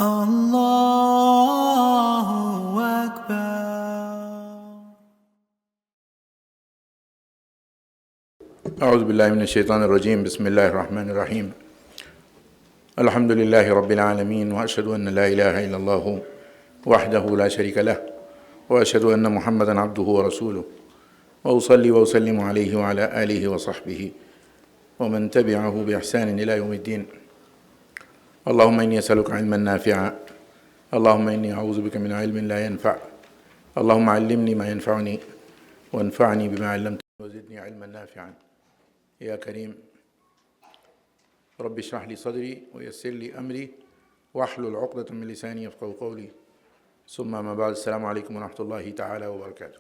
Allahu Akbar. أعوذ بالله من الشيطان الرجيم. بسم الله الرحمن الرحيم. الحمد لله رب العالمين، وأشهد أن لا إله إلا الله وحده لا شريك له، وأشهد أن محمدا عبده ورسوله، وأصلي وأسلم عليه وعلى آله وصحبه ومن تبعه بإحسان إلى يوم الدين. اللهم إني أسألك علما نافعا، اللهم إني أعوذ بك من علم لا ينفع، اللهم علمني ما ينفعني وانفعني بما علمتني وزدني علما نافعا يا كريم. رب اشرح لي صدري ويسر لي أمري واحلل عقدة من لساني يفقهوا قولي. ثم ما بعد. السلام عليكم ورحمة الله تعالى وبركاته.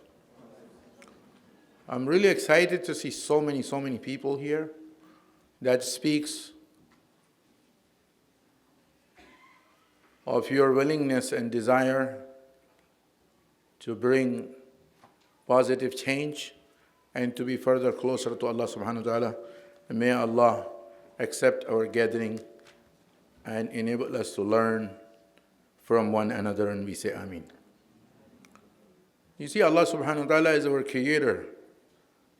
I'm really excited to see so many people here. That speaks of your willingness and desire to bring positive change and to be further closer to Allah subhanahu wa ta'ala. And may Allah accept our gathering and enable us to learn from one another, and we say Ameen. You see, Allah subhanahu wa ta'ala is our creator.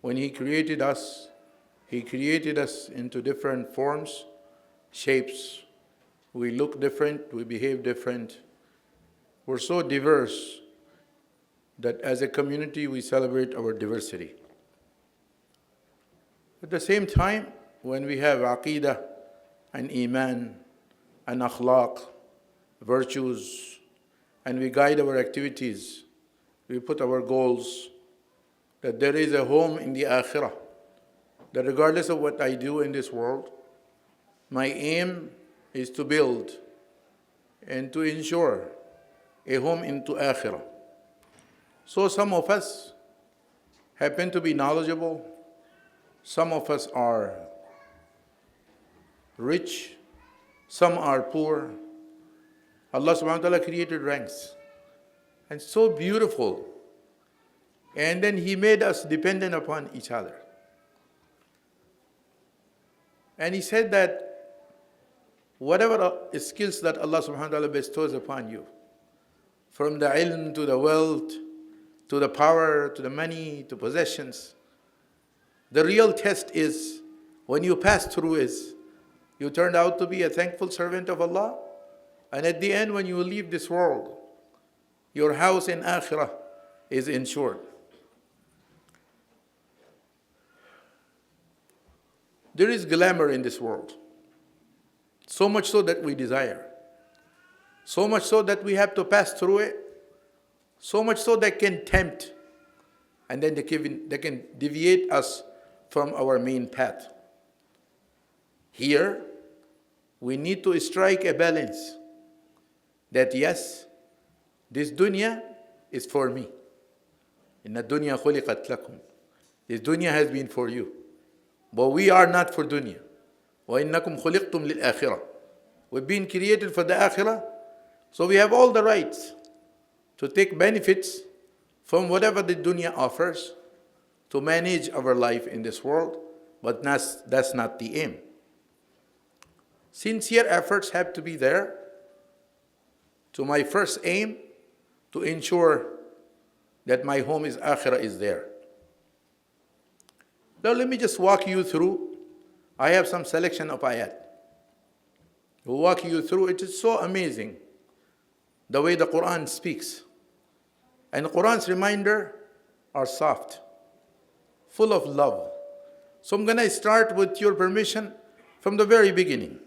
When He created us into different forms, shapes. We look different, we behave different. We're so diverse that as a community we celebrate our diversity. At the same time, when we have aqidah and iman and akhlaq, virtues, and we guide our activities, we put our goals, that there is a home in the akhirah, that regardless of what I do in this world, my aim is to build and to ensure a home into akhirah. So some of us happen to be knowledgeable, some of us are rich, some are poor. Allah subhanahu wa ta'ala created ranks, and so beautiful. And then He made us dependent upon each other. And He said that whatever skills that Allah subhanahu wa ta'ala bestows upon you, from the ilm to the wealth, to the power, to the money, to possessions, the real test is when you pass through is you turned out to be a thankful servant of Allah, and at the end when you leave this world, your house in akhirah is ensured. There is glamour in this world. So much so that we desire. So much so that we have to pass through it. So much so that can tempt. And then they can deviate us from our main path. Here, we need to strike a balance. That yes, this dunya is for me. Inna dunya khuliqat lakum. This dunya has been for you. But we are not for dunya. وَإِنَّكُمْ خُلِقْتُمْ لِلْآخِرَةِ. We've been created for the akhirah, so we have all the rights to take benefits from whatever the dunya offers, to manage our life in this world, but that's not the aim. Sincere efforts have to be there to my first aim, to ensure that my home is akhirah is there. Now let me just walk you through. I have some selection of ayat. We'll walk you through. It is so amazing the way the Quran speaks. And the Quran's reminder are soft, full of love. So I'm going to start, with your permission, from the very beginning.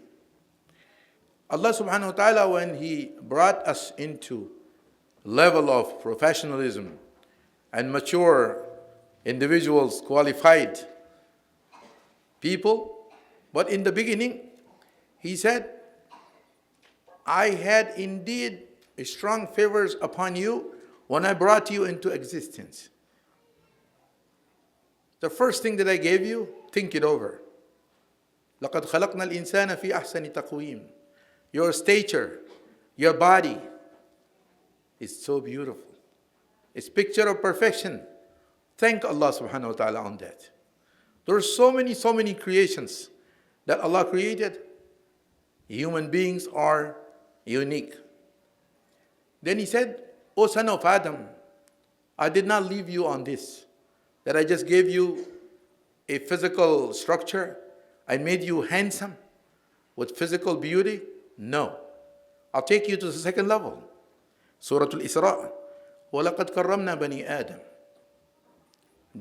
Allah subhanahu wa ta'ala, when He brought us into level of professionalism and mature individuals, qualified people, but in the beginning, He said, I had indeed strong favors upon you when I brought you into existence. The first thing that I gave you, think it over. لَقَدْ خَلَقْنَا الْإِنسَانَ فِي أَحْسَنِ تَقْوِيمٍ. Your stature, your body is so beautiful. It's picture of perfection. Thank Allah subhanahu wa ta'ala on that. There are so many creations that Allah created. Human beings are unique. Then he said, O son of Adam, I did not leave you on this, that I just gave you a physical structure. I made you handsome with physical beauty. No. I'll take you to the second level. Surah Al-Isra. وَلَقَدْ كَرَّمْنَا بَنِي آدَمَ.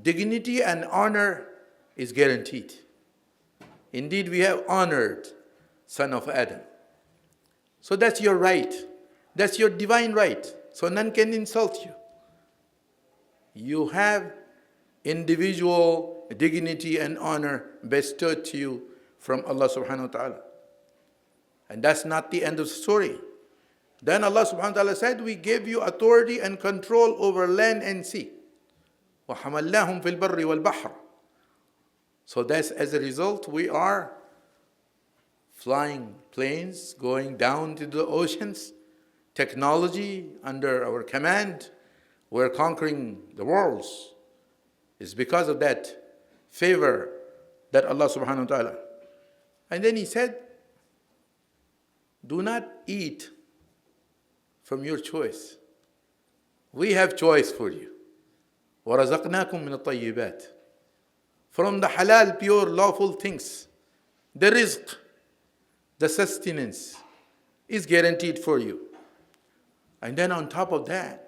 Dignity and honor is guaranteed. Indeed, we have honored son of Adam. So that's your right. That's your divine right. So none can insult you. You have individual dignity and honor bestowed to you from Allah subhanahu wa ta'ala. And that's not the end of the story. Then Allah subhanahu wa ta'ala said, we gave you authority and control over land and sea. وَحَمَلْنَاهُمْ فِي الْبَرِّ وَالْبَحْرِ. So that's as a result, we are flying planes, going down to the oceans, technology under our command. We're conquering the worlds. It's because of that favor that Allah subhanahu wa ta'ala. And then he said, do not eat from your choice. We have choice for you. وَرَزَقْنَاكُم مِّنَ الطَّيِّبَاتِ. From the halal, pure, lawful things, the rizq, the sustenance is guaranteed for you. And then on top of that,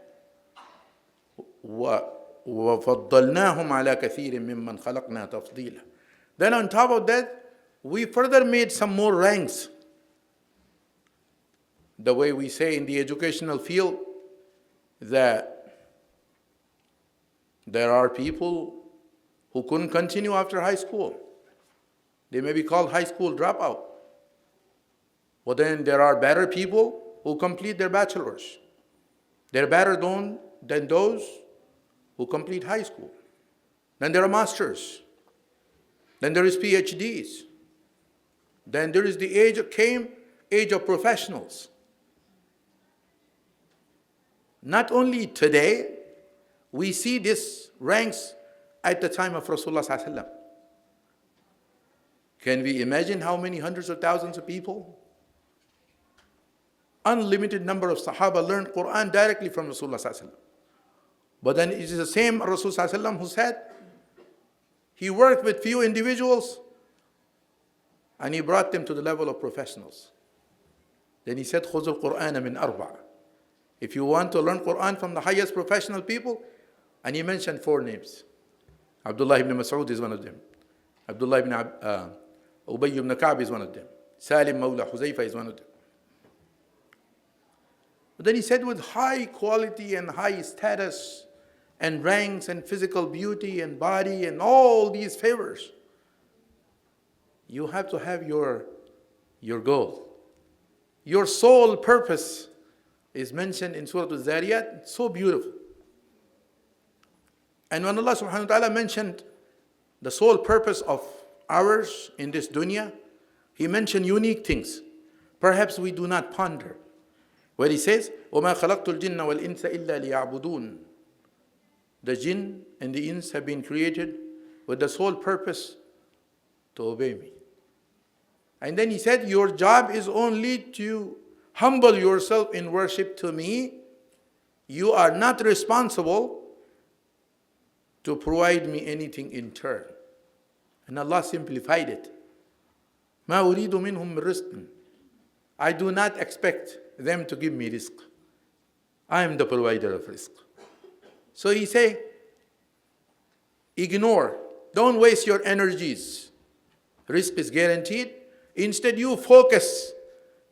وَفَضَّلْنَاهُمْ عَلَى كَثِيرٍ مِّمَّنْ خَلَقْنَا تَفْضِيلًا. Then on top of that, we further made some more ranks. The way we say in the educational field that there are people who couldn't continue after high school. They may be called high school dropout. Well, then there are better people who complete their bachelor's. They're better than those who complete high school. Then there are masters. Then there is PhDs. Then there is the age of professionals. Not only today, we see this ranks at the time of Rasulullah sallallahu alaihi wasallam. Can we imagine how many hundreds of thousands of people? Unlimited number of Sahaba learned Quran directly from Rasulullah sallallahu alaihi wasallam. But then it is the same Rasul sallallahu alaihi wasallam who said, he worked with few individuals and he brought them to the level of professionals. Then he said, خُذُوا الْقُرْآنَ مِنْ أَرْبَعَ. If you want to learn Quran from the highest professional people, and he mentioned 4 names. Abdullah ibn Mas'ud is one of them. Abdullah ibn Ubay ibn Ka'b is one of them. Salim Mawla Huzaifa is one of them. But then he said, with high quality and high status and ranks and physical beauty and body and all these favors, you have to have your goal. Your sole purpose is mentioned in Surah Al-Zariyat, so beautiful. And when Allah subhanahu wa ta'ala mentioned the sole purpose of ours in this dunya, He mentioned unique things. Perhaps we do not ponder. Where He says, وَمَا خَلَقْتُ الْجِنَّ وَالْإِنسَ إِلَّا لِيَعْبُدُونَ. The jinn and the ins have been created with the sole purpose to obey me. And then He said, your job is only to humble yourself in worship to me. You are not responsible to provide me anything in turn. And Allah simplified it. مَا أُرِيدُ مِنْهُمْ مِنْ رِزْقٍ. I do not expect them to give me rizq. I am the provider of rizq. So He say, ignore. Don't waste your energies. Rizq is guaranteed. Instead, you focus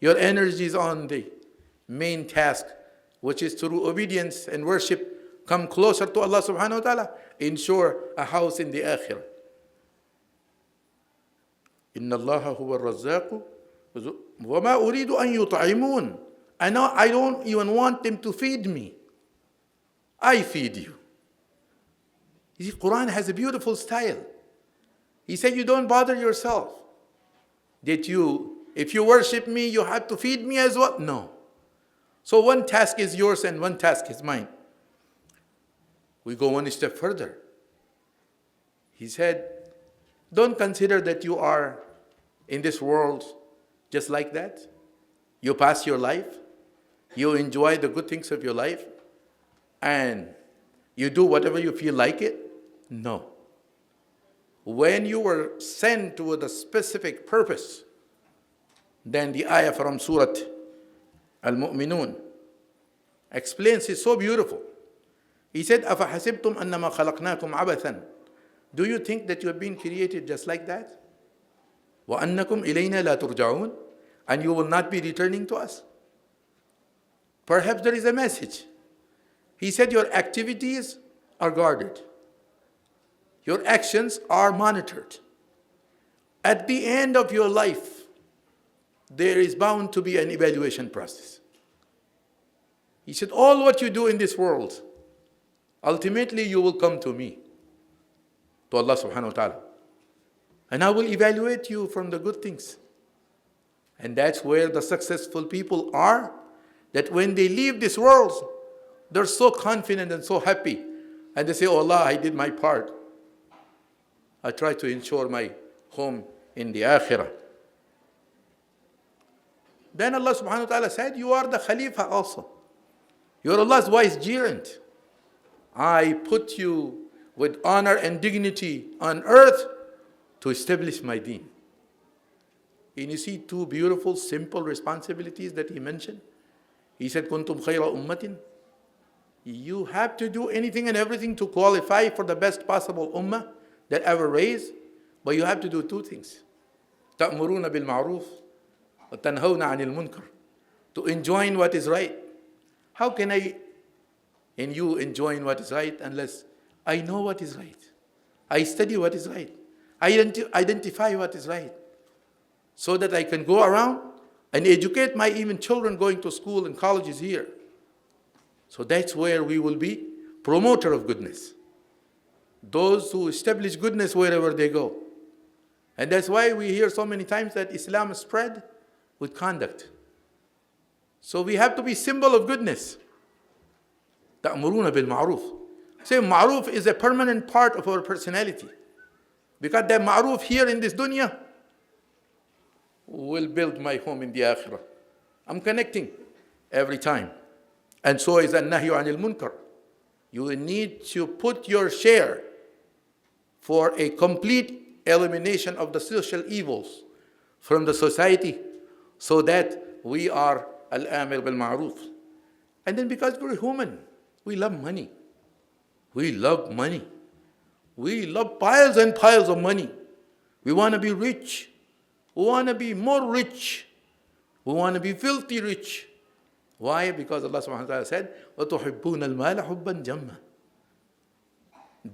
your energies on the main task, which is through obedience and worship, come closer to Allah subhanahu wa ta'ala, ensure a house in the akhirah. إِنَّ اللَّهَ هُوَ الرَّزَّاقُ وَمَا أُرِيدُ أَن يُطْعِمُونَ. I don't even want them to feed me. I feed you. You see, Quran has a beautiful style. He said, you don't bother yourself. If you worship me, you have to feed me as well? No. So one task is yours and one task is mine. We go one step further. He said, don't consider that you are in this world just like that. You pass your life. You enjoy the good things of your life and you do whatever you feel like it? No. When you were sent with a specific purpose, then the ayah from Surah Al-Mu'minun explains it so beautiful. He said, أَفَحَسِبْتُمْ أَنَّمَا خَلَقْنَاكُمْ عَبَثًا. Do you think that you have been created just like that? وَأَنَّكُمْ إِلَيْنَا لَا تُرْجَعُونَ. And you will not be returning to us? Perhaps there is a message. He said your activities are guarded. Your actions are monitored. At the end of your life, there is bound to be an evaluation process. He said, all what you do in this world, ultimately you will come to me, to Allah subhanahu wa ta'ala. And I will evaluate you from the good things. And that's where the successful people are, that when they leave this world, they're so confident and so happy. And they say, oh Allah, I did my part. I try to ensure my home in the akhirah. Then Allah subhanahu wa ta'ala said, you are the Khalifa also. You are Allah's vicegerent. I put you with honor and dignity on earth to establish my deen. And you see two beautiful, simple responsibilities that he mentioned. He said, Kuntum khayra ummatin. You have to do anything and everything to qualify for the best possible ummah that ever raised. But you have to do two things. تَأْمُرُونَ بِالْمَعْرُوفِ وَتَنْهَوْنَ عَنِ الْمُنْكَرِ. To enjoin what is right. How can I and you enjoin what is right unless I know what is right? I study what is right. I identify what is right. So that I can go around and educate my even children going to school and colleges here. So that's where we will be promoter of goodness. Those who establish goodness wherever they go. And that's why we hear so many times that Islam is spread with conduct. So we have to be symbol of goodness. تَأْمُرُونَ بِالْمَعْرُوفِ. Say ma'roof is a permanent part of our personality. Because that ma'roof here in this dunya will build my home in the akhirah. I'm connecting every time. And so is an-nahyu anil munkar. You need to put your share for a complete elimination of the social evils from the society so that we are al-amir bil-ma'roof. And then because we're human, we love money. We love money. We love piles and piles of money. We want to be rich. We want to be more rich. We want to be filthy rich. Why? Because Allah subhanahu wa ta'ala said, وَتُحِبُّونَ الْمَالَ حُبًّا جَمًّا.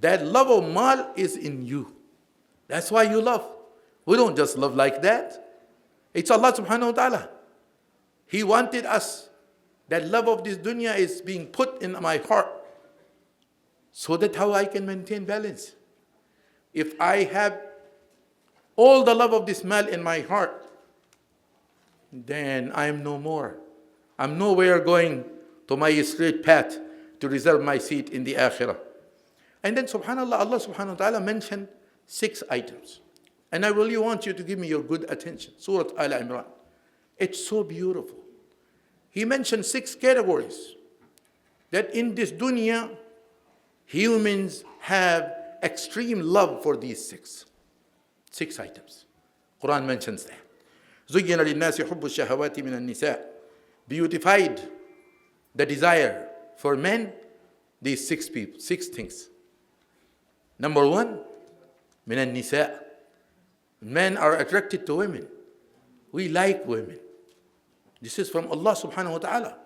That love of mal is in you. That's why you love. We don't just love like that. It's Allah subhanahu wa ta'ala. He wanted us. That love of this dunya is being put in my heart. So that how I can maintain balance. If I have all the love of this mal in my heart, then I am no more. I'm nowhere going to my straight path to reserve my seat in the akhirah. And then subhanAllah, Allah subhanahu wa ta'ala mentioned 6 items. And I really want you to give me your good attention. Surah Al-Imran. It's so beautiful. He mentioned 6 categories that in this dunya, humans have extreme love for these 6 items. Quran mentions that. زُيِّنَ لِلنَّاسِ حُبُّ الشَّهَوَاتِ مِنَ النِّسَاءِ. Beautified the desire for men, these 6 things. Number 1, مِنَ النِّسَاءِ. Men are attracted to women. We like women. This is from Allah subhanahu wa ta'ala.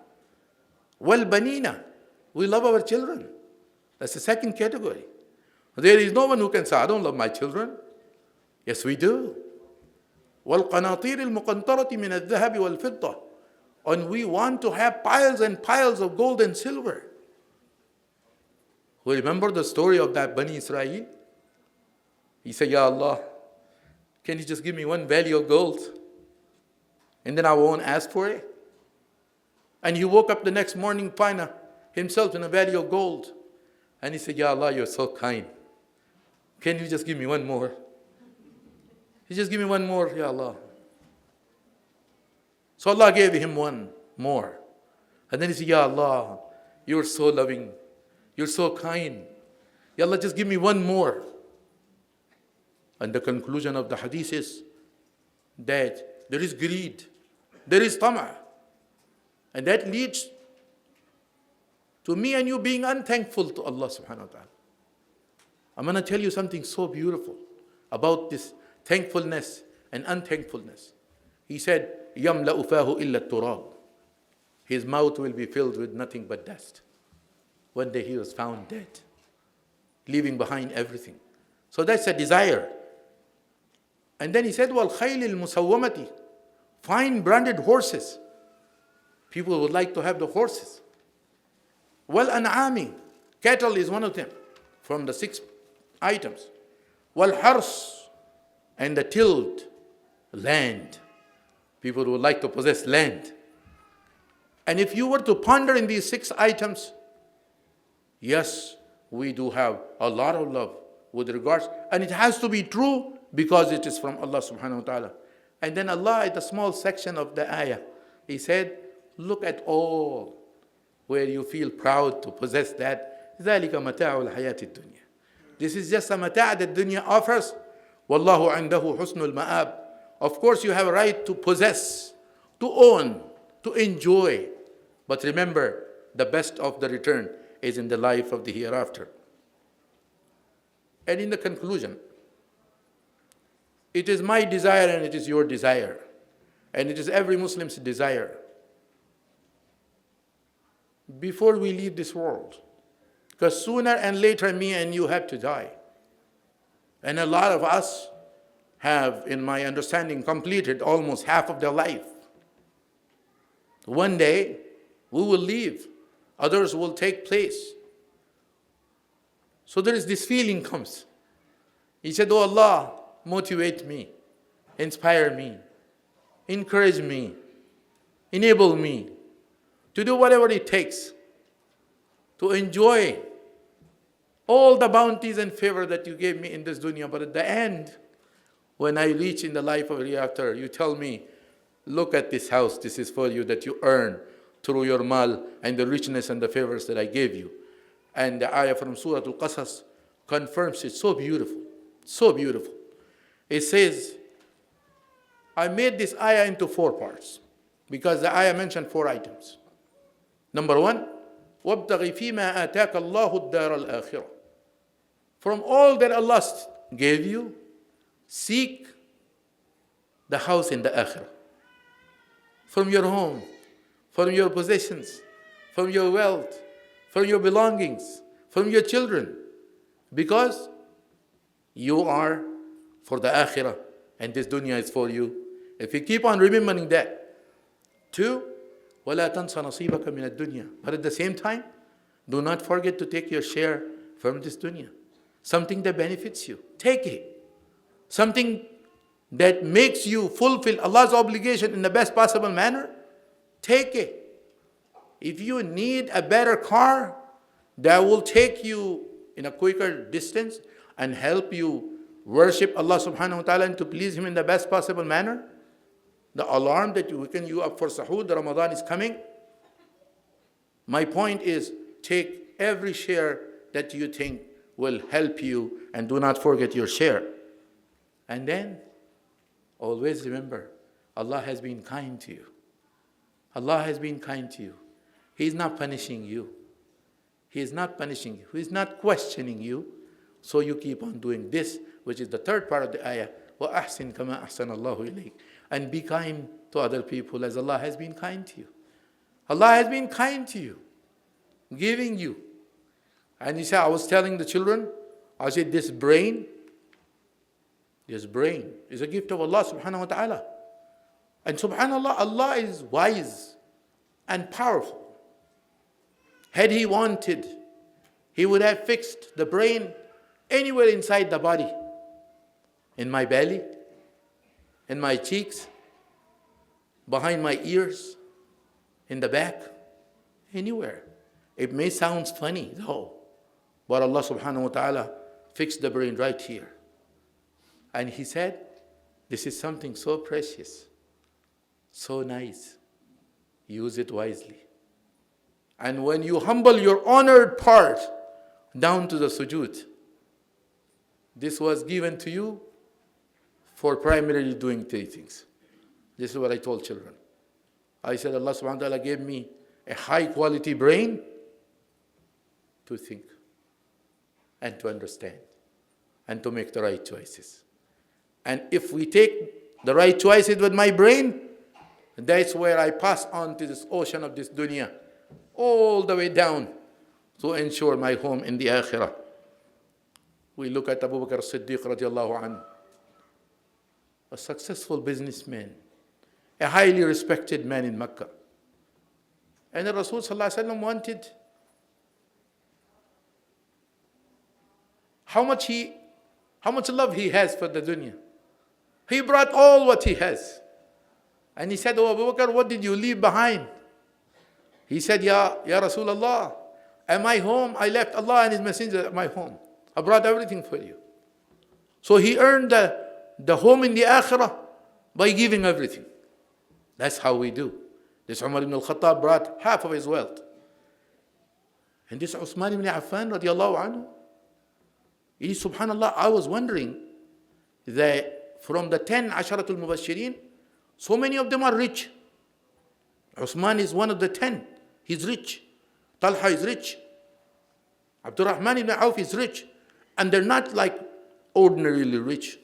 وَالْبَنِينَ. We love our children. That's the second category. There is no one who can say, I don't love my children. Yes, we do. وَالْقَنَاطِيرِ الْمُقَنْطَرَةِ مِنَ الذَّهَبِ وَالْفِضَّةِ. And we want to have piles and piles of gold and silver. We remember the story of that Bani Israel? He said, Ya Allah, can you just give me one value of gold? And then I won't ask for it. And he woke up the next morning, find himself in a valley of gold. And he said, Ya Allah, you're so kind. Can you just give me one more? He just give me one more, Ya Allah. So Allah gave him one more. And then he said, Ya Allah, you're so loving. You're so kind. Ya Allah, just give me one more. And the conclusion of the hadith is that there is greed, there is tama. And that leads to me and you being unthankful to Allah subhanahu wa ta'ala. I'm going to tell you something so beautiful about this thankfulness and unthankfulness. He said, يَمْلَأُ فَاهُ إِلَّا التُّرَابِ. His mouth will be filled with nothing but dust. One day he was found dead, leaving behind everything. So that's a desire. And then he said, وَالْخَيْلِ الْمُسَوَّمَةِ. Fine branded horses. People would like to have the horses. وَالْأَنْعَامِ. Cattle is one of them, from the 6 items. وَالْحَرْثِ. And the tilled land. People would like to possess land. And if you were to ponder in these 6 items, yes, we do have a lot of love with regards, and it has to be true because it is from Allah subhanahu wa ta'ala. And then Allah, at the small section of the ayah, He said, look at all where you feel proud to possess that. ذَلِكَ مَتَاعُ الْحَيَاةِ الدُّنْيا. This is just a mata' that dunya offers. وَاللَّهُ عِنْدَهُ حُسْنُ الْمَآبِ. Of course you have a right to possess, to own, to enjoy. But remember, the best of the return is in the life of the hereafter. And in the conclusion, it is my desire and it is your desire. And it is every Muslim's desire. Before we leave this world, because sooner and later me and you have to die. And a lot of us have, in my understanding, completed almost half of their life. One day, we will leave. Others will take place. So there is this feeling comes. He said, oh Allah, motivate me, inspire me, encourage me, enable me to do whatever it takes to enjoy all the bounties and favor that you gave me in this dunya. But at the end, when I reach in the life of hereafter, you tell me, look at this house, this is for you, that you earn through your mal and the richness and the favors that I gave you. And the ayah from Surah Al-Qasas confirms it so beautiful, so beautiful. It says, I made this ayah into 4 parts because the ayah mentioned 4 items. Number 1, وَابْتَغِ فِي مَا آتَاكَ اللَّهُ الدَّارَ الْآخِرَةِ. From all that Allah gave you, seek the house in the akhirah. From your home, from your possessions, from your wealth, from your belongings, from your children. Because you are for the akhirah and this dunya is for you. If you keep on remembering that. 2, وَلَا تَنْسَ نَصِيبَكَ مِنَ الدُّنْيا. But at the same time, do not forget to take your share from this dunya. Something that benefits you. Take it. Something that makes you fulfill Allah's obligation in the best possible manner. Take it. If you need a better car that will take you in a quicker distance and help you worship Allah subhanahu wa ta'ala and to please Him in the best possible manner, the alarm that you waken you up for Sahur, the Ramadan is coming. My point is, take every share that you think will help you and do not forget your share. And then, always remember, Allah has been kind to you. Allah has been kind to you. He is not punishing you. He is not punishing you. He is not questioning you. So you keep on doing this, which is the 3rd part of the ayah. وَأَحْسِنْ كَمَا أَحْسَنَ اللَّهُ إِلَيْكَ. And be kind to other people as Allah has been kind to you. Allah has been kind to you, giving you. And you say, I was telling the children, I said, this brain is a gift of Allah subhanahu wa ta'ala. And subhanallah, Allah is wise and powerful. Had He wanted, He would have fixed the brain anywhere inside the body. In my belly, in my cheeks, behind my ears, in the back, anywhere. It may sound funny though, but Allah subhanahu wa ta'ala fixed the brain right here. And He said, this is something so precious, so nice. Use it wisely. And when you humble your honored part down to the sujood, this was given to you for primarily doing three things. This is what I told children. I said Allah subhanahu wa ta'ala gave me a high quality brain to think and to understand and to make the right choices. And if we take the right choices with my brain, that's where I pass on to this ocean of this dunya, all the way down to ensure my home in the akhirah. We look at Abu Bakr as-Siddiq radiallahu anhu, a successful businessman, a highly respected man in Mecca. And the Rasul sallallahu alaihi wasallam wanted how much love he has for the dunya. He brought all what he has. And he said, "Oh Abu Bakr, what did you leave behind?" He said, Ya Rasulullah, at my home, I left Allah and His Messenger at my home. I brought everything for you. So he earned the home in the akhirah by giving everything. That's how we do. This Umar ibn al-Khattab brought half of his wealth. And this Uthman ibn Affan radiallahu anhu, subhanallah, I was wondering that from the 10 Asharatul Mubashirin, so many of them are rich. Uthman is one of the 10. He's rich. Talha is rich. Abdurrahman ibn Auf is rich. And they're not like ordinarily rich.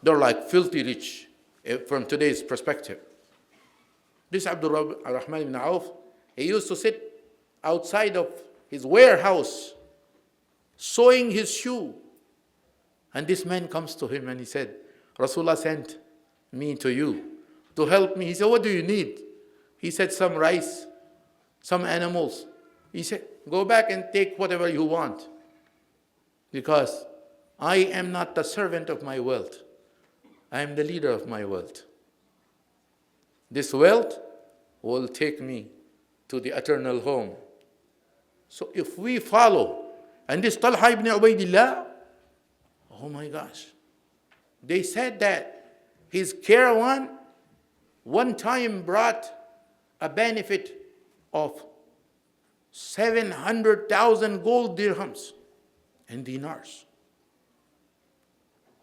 They're like filthy rich from today's perspective. This Abdurrahman ibn Auf, he used to sit outside of his warehouse sewing his shoe. And this man comes to him and he said, Rasulullah sent me to you to help me. He said, what do you need? He said, some rice, some animals. He said, go back and take whatever you want, because I am not the servant of my wealth. I am the leader of my wealth. This wealth will take me to the eternal home. So if we follow, and this Talha ibn Ubaidillah, oh my gosh, they said that his caravan one time brought a benefit of 700,000 gold dirhams and dinars.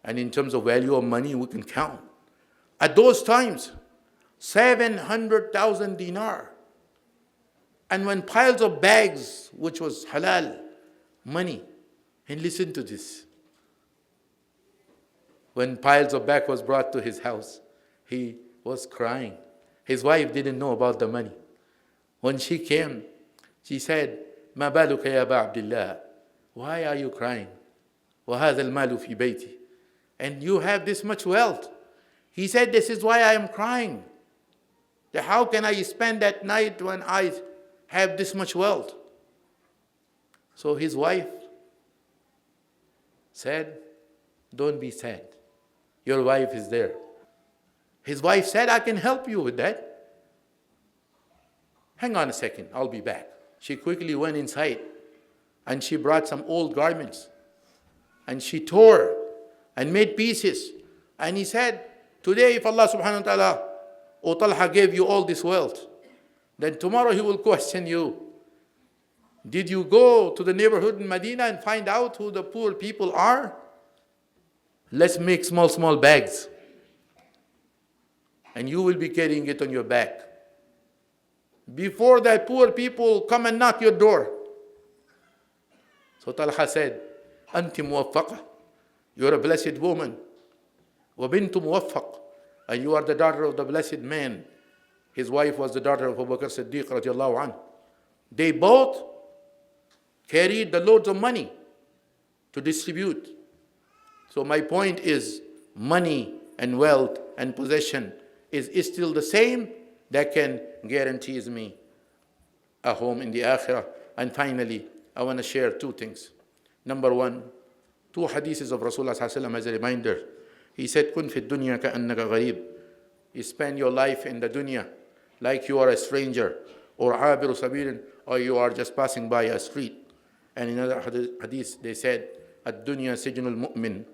And in terms of value of money, we can count. At those times, 700,000 dinar. And when piles of bags, which was halal money, and listen to this. When piles of bags was brought to his house, he was crying. His wife didn't know about the money. When she came, she said, "Ma baluka ya Aba Abdullah? Why are you crying? وَهَذَا الْمَالُ فِي بَيْتِي." And you have this much wealth. He said, this is why I am crying. How can I spend that night when I have this much wealth? So his wife said, don't be sad. Your wife is there. His wife said, I can help you with that. Hang on a second, I'll be back. She quickly went inside and she brought some old garments and she tore and made pieces. And he said, today if Allah subhanahu wa ta'ala, O Talha gave you all this wealth, then tomorrow he will question you. Did you go to the neighborhood in Medina and find out who the poor people are? Let's make small bags. And you will be carrying it on your back. Before that poor people come and knock your door. So Talha said, Anti muwaffaqa. You are a blessed woman. Wa bintu muwaffaq. And you are the daughter of the blessed man. His wife was the daughter of Abu Bakr Siddiq radiallahu anhu. They both carried the loads of money to distribute. So my point is, money and wealth and possession is still the same. That can guarantees me a home in the akhirah. And finally, I want to share two things. Number one, two hadiths of Rasulullah sallallahu alaihi wasallam as a reminder. He said, "Kun fi dunya ka'annaka gharib." You spend your life in the dunya like you are a stranger, or abiru sabirin, or you are just passing by a street. And in another hadith, they said, "Ad-dunya sijnul mu'min."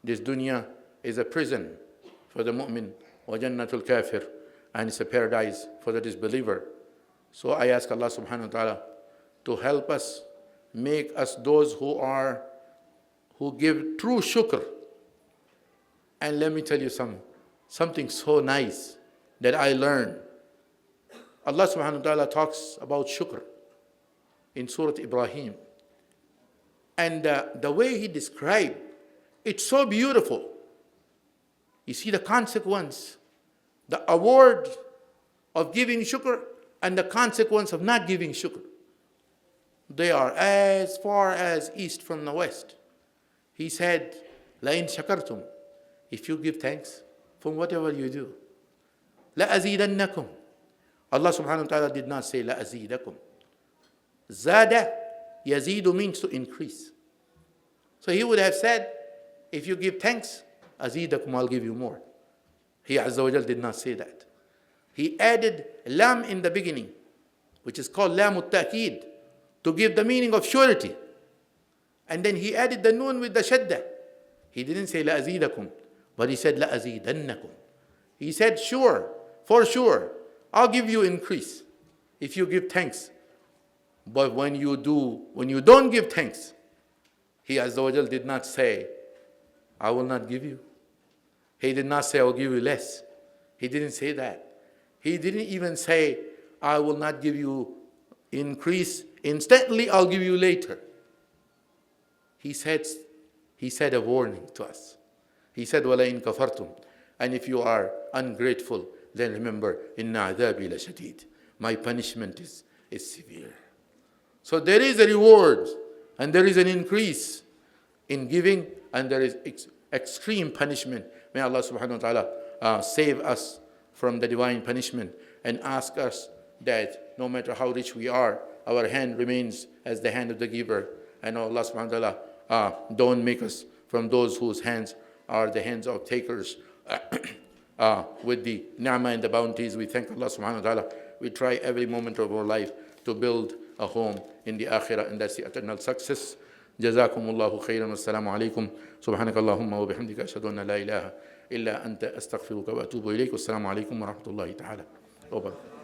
This dunya is a prison for the mu'min, wa jannatul kafir, and it's a paradise for the disbeliever. So I ask Allah subhanahu wa ta'ala to help us, make us those who give true shukr. And let me tell you something so nice that I learned. Allah subhanahu wa ta'ala talks about shukr in Surah Ibrahim. And the way He described, it's so beautiful. You see the consequence, the award of giving shukr and the consequence of not giving shukr. They are as far as east from the west. He said, لَإِن شَكَرْتُمْ, if you give thanks from whatever you do, لَأَزِيدَنَّكُمْ. Allah subhanahu wa ta'ala did not say لَأَزِيدَكُمْ. Zada, yazidu means to increase. So He would have said, if you give thanks, azidakum, I'll give you more. He Azza wa Jal did not say that. He added lam in the beginning, which is called lamut ta'keed, to give the meaning of surety. And then He added the noon with the shadda. He didn't say la azidakum, but He said la azidannakum. He said, sure, for sure, I'll give you increase if you give thanks. But when you don't give thanks, He Azza wa Jal did not say, I will not give you. He did not say, I will give you less. He didn't say that. He didn't even say, I will not give you increase instantly, I'll give you later. He said a warning to us. He said, وَلَئِن كَفَرْتُمْ, and if you are ungrateful, then remember, إِنَّ عَذَابِي لَشَدِيدٌ, my punishment is severe. So there is a reward and there is an increase in giving, and there is extreme punishment. May Allah subhanahu wa ta'ala save us from the divine punishment and ask us that no matter how rich we are, our hand remains as the hand of the giver. And Allah subhanahu wa ta'ala don't make us from those whose hands are the hands of takers. With the ni'mah and the bounties, we thank Allah subhanahu wa ta'ala. We try every moment of our life to build a home in the akhirah, and that's the eternal success. Jazakumullahu khairan. Wassalamu alaikum. Subhanakallahumma wa bihamdika ashhadu an la ilaha illa anta astaghfiruka wa atubu ilayk. Wassalamu alaikum wa rahmatullahi ta'ala wa barakatuh.